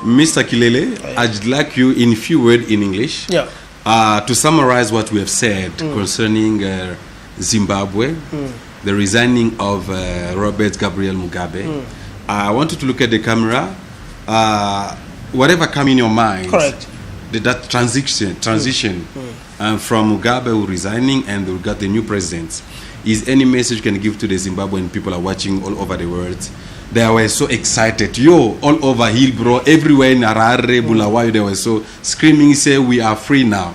Mr. Kilele, I'd like you in few words in English to summarize what we have said concerning Zimbabwe, the resigning of Robert Gabriel Mugabe. I want you to look at the camera. Whatever come in your mind. Correct. That transition from Mugabe resigning and we got the new president. Is any message you can give to the Zimbabwean people are watching all over the world? They were so excited. All over Hillbrow, everywhere in Harare, Bulawayo, they were so screaming, say, we are free now.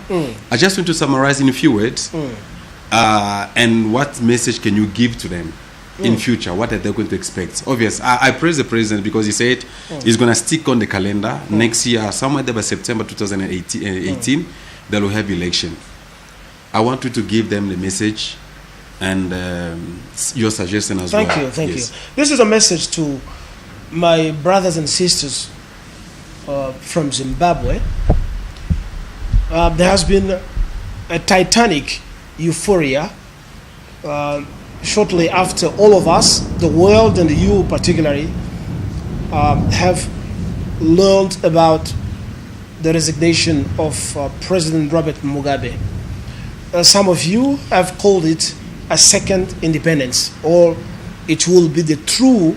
I just want to summarize in a few words. And what message can you give to them in future? What are they going to expect? Obvious. I praise the president because he said he's going to stick on the calendar. Next year, somewhere there by September 2018, they will have election. I want you to give them the message and your suggestion as well. Thank you. This is a message to my brothers and sisters from Zimbabwe. There has been a titanic euphoria shortly after all of us, the world and you particularly, have learned about the resignation of President Robert Mugabe. Some of you have called it a second independence, or it will be the true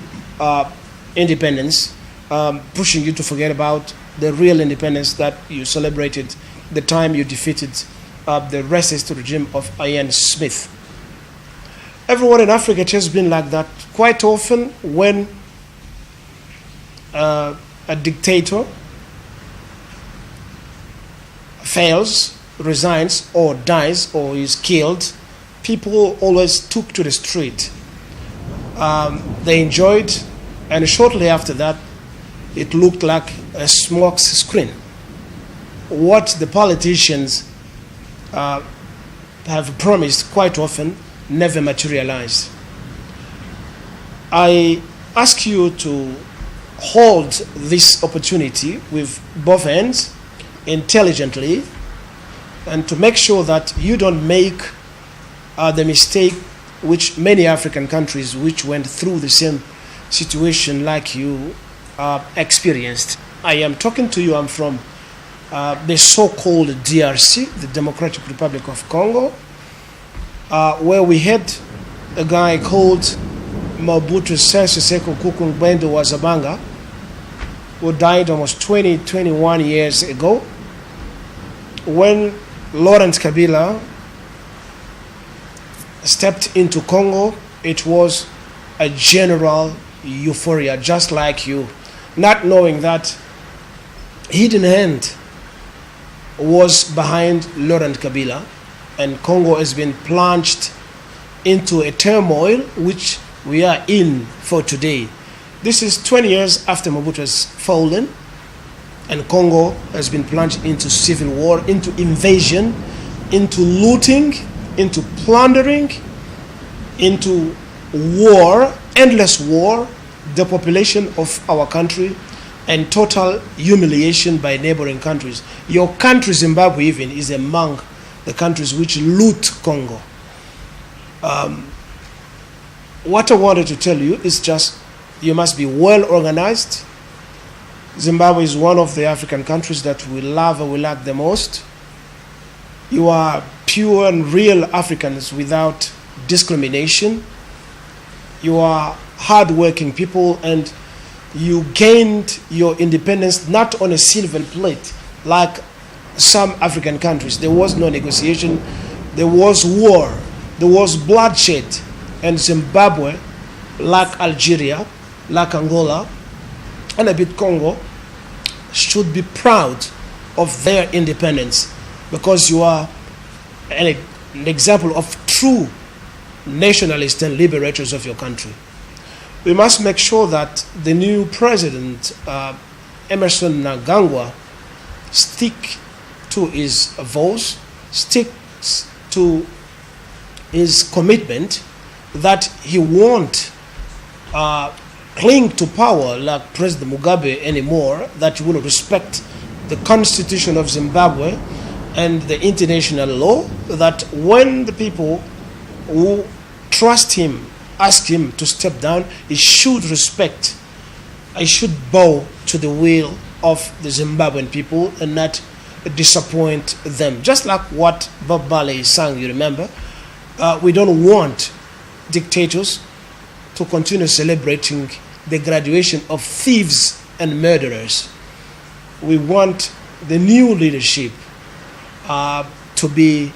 independence, pushing you to forget about the real independence that you celebrated the time you defeated the racist regime of Ian Smith. Everyone in Africa, it has been like that. Quite often when a dictator fails, resigns, or dies, or is killed, people always took to the street. They enjoyed, and shortly after that, it looked like a smoke screen. What the politicians have promised quite often never materialized. I ask you to hold this opportunity with both hands intelligently and to make sure that you don't make the mistake which many African countries which went through the same situation like you experienced. I am talking to you, I'm from the so-called DRC, the Democratic Republic of Congo, where we had a guy called Mobutu Sese Seko Kuku Ngbendu Wazabanga, who died almost 21 years ago. When Laurent Kabila stepped into Congo, it was a general euphoria, just like you, not knowing that hidden hand was behind Laurent Kabila, and Congo has been plunged into a turmoil which we are in for today. This is 20 years after Mobutu has fallen, and Congo has been plunged into civil war, into invasion, into looting, into plundering, into war, endless war, depopulation of our country, and total humiliation by neighboring countries. Your country, Zimbabwe, even, is among the countries which loot Congo. What I wanted to tell you is just, you must be well organized. Zimbabwe is one of the African countries that we love and we like the most. You are pure and real Africans without discrimination. You are hardworking people, and you gained your independence not on a silver plate like some African countries. There was no negotiation, there was war, there was bloodshed, and Zimbabwe, like Algeria, like Angola, and a bit Congo, should be proud of their independence, because you are an example of true nationalists and liberators of your country. We must make sure that the new president, Emerson Mnangagwa, stick to his vows, sticks to his commitment that he won't cling to power like President Mugabe anymore, that he will respect the Constitution of Zimbabwe and the international law, that when the people who trust him ask him to step down, he should respect, he should bow to the will of the Zimbabwean people and not disappoint them. Just like what Bob Marley sang, you remember? We don't want dictators to continue celebrating the graduation of thieves and murderers. We want the new leadership to be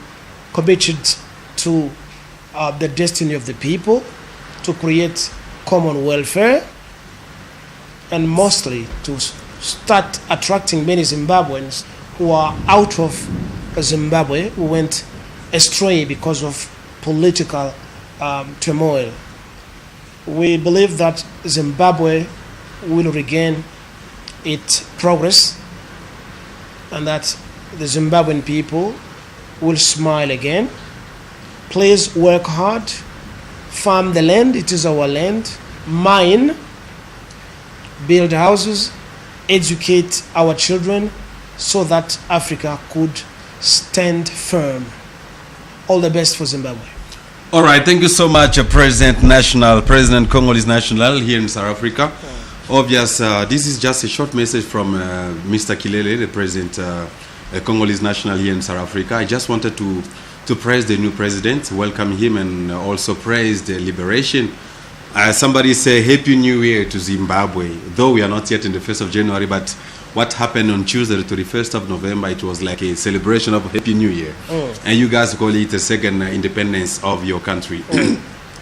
committed to the destiny of the people, to create common welfare, and mostly to start attracting many Zimbabweans who are out of Zimbabwe, who went astray because of political turmoil. We believe that Zimbabwe will regain its progress and that the Zimbabwean people will smile again. Please work hard, farm the land, it is our land, mine, build houses, educate our children so that Africa could stand firm. All the best for Zimbabwe. All right, thank you so much, President Congolese National here in South Africa. Obvious, this is just a short message from Mr. Kilele, the President Congolese National here in South Africa. I just wanted to praise the new president, welcome him, and also praise the liberation. Somebody say Happy New Year to Zimbabwe, though we are not yet in the 1st of January, but what happened on Tuesday, the 31st of November, it was like a celebration of Happy New Year. And you guys call it a second independence of your country.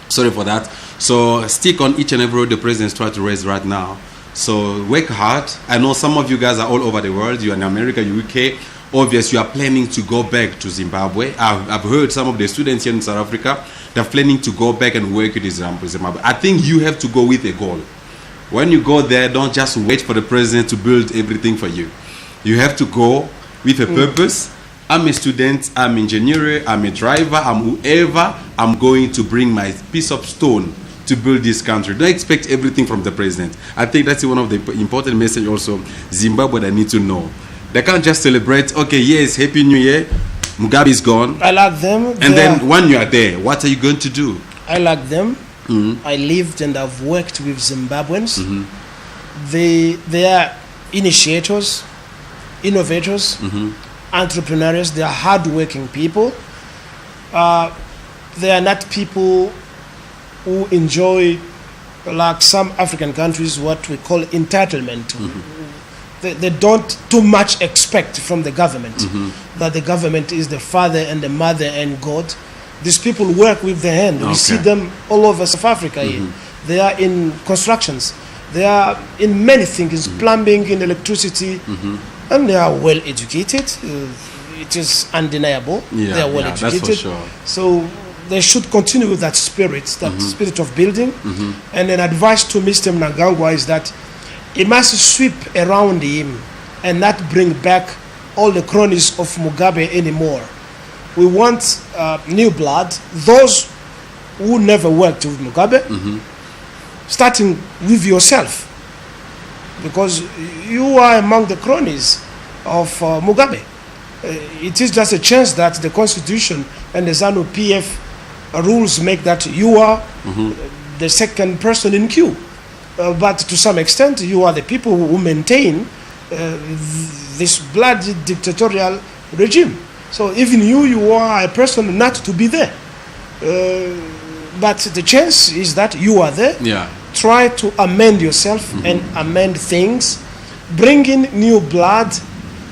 Sorry for that. So stick on each and every road the presidents try to raise right now. So work hard. I know some of you guys are all over the world. You're in America, UK. Obviously, you are planning to go back to Zimbabwe. I've heard some of the students here in South Africa, they're planning to go back and work with Zimbabwe. I think you have to go with a goal. When you go there, don't just wait for the president to build everything for you. You have to go with a purpose. I'm a student, I'm an engineer, I'm a driver, I'm whoever. I'm going to bring my piece of stone to build this country. Don't expect everything from the president. I think that's one of the important messages also Zimbabwe that need to know. They can't just celebrate, okay, yes, Happy New Year, Mugabe is gone. I like them. And then when you are there, what are you going to do? I like them. I lived and I've worked with Zimbabweans. They are initiators, innovators, entrepreneurs. They are hardworking people. They are not people who enjoy, like some African countries, what we call entitlement. They don't too much expect from the government, that the government is the father and the mother and God. These people work with their hand. We see them all over South Africa here. They are in constructions. They are in many things, plumbing, in electricity, and they are well educated. It is undeniable. They are well educated. That's for sure. So they should continue with that spirit of building. And an advice to Mr. Mnangagwa is that he must sweep around him and not bring back all the cronies of Mugabe anymore. We want new blood, those who never worked with Mugabe, starting with yourself, because you are among the cronies of Mugabe. It is just a chance that the Constitution and the ZANU-PF rules make that you are the second person in queue. But to some extent, you are the people who maintain this bloody dictatorial regime. So even you are a person not to be there. But the chance is that you are there. Try to amend yourself and amend things. Bring in new blood.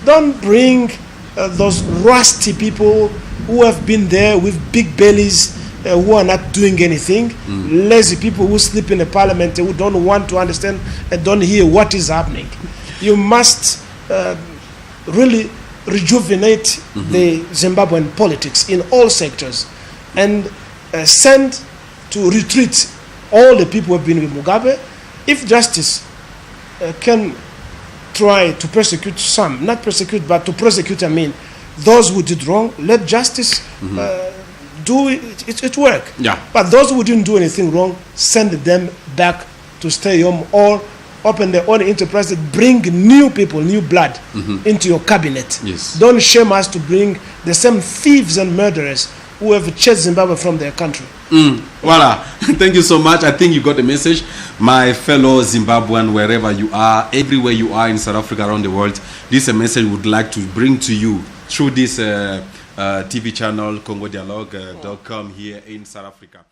Don't bring those rusty people who have been there with big bellies, who are not doing anything. Lazy people who sleep in the parliament, who don't want to understand and don't hear what is happening. You must really rejuvenate the Zimbabwean politics in all sectors and send to retreat all the people who have been with Mugabe. If justice can try to persecute some, not persecute, but to prosecute, I mean, those who did wrong, let justice do it work. But those who didn't do anything wrong, send them back to stay home or open their own enterprise, bring new people, new blood into your cabinet. Don't shame us to bring the same thieves and murderers who have chased Zimbabwe from their country. Voila. Thank you so much. I think you got the message. My fellow Zimbabwean, wherever you are, everywhere you are in South Africa, around the world, this is a message we would like to bring to you through this TV channel, CongoDialogue.com here in South Africa.